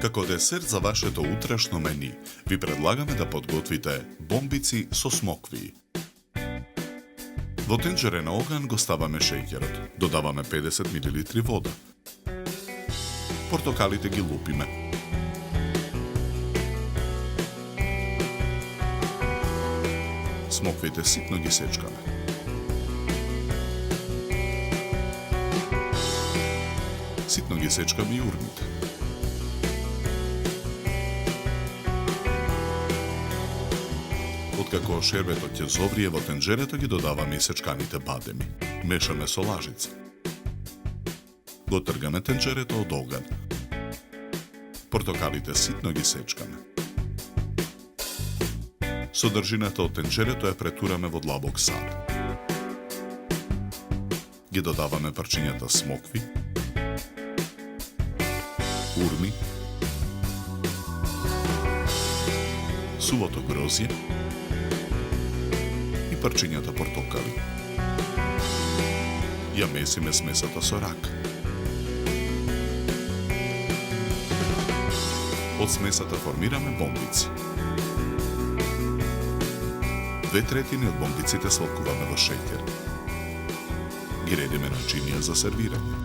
Како десерт за вашето утрашно мени, ви предлагаме да подготвите бомбици со смокви. Во тенџере на оган го ставаме шеќерот, додаваме 50 мл вода. Портокалите ги лупиме. Смоквите ситно ги сечкаме. Ситно ги сечкаме и урмите. Откако шербетот ќе зоврие во тенџерето, ги додаваме и сечканите бадеми. Мешаме со лажица. Го тргаме тенџерето од оган. Портокалите ситно ги сечкаме. Содржината од тенџерето ја претураме во длабок сад. Ги додаваме парчињата смокви, урми, сувото грозје и парчињата портокали. Ја месиме смесата со рака. Од смесата формираме бомбици. 2/3 од бомбиците свалкуваме во шеќер. Ги редиме на чинија за сервирање.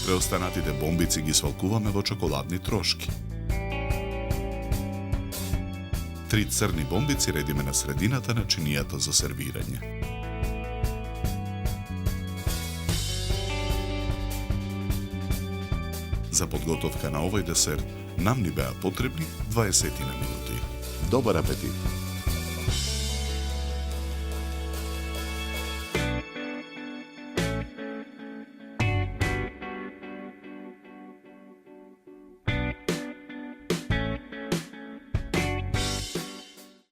Преостанатите бомбици ги свалкуваме во чоколадни трошки. 3 црни бомбици редиме на средината на чинијата за сервирање. За подготовка на овој десерт нам ни беа потребни 20 минути. Добар апетит!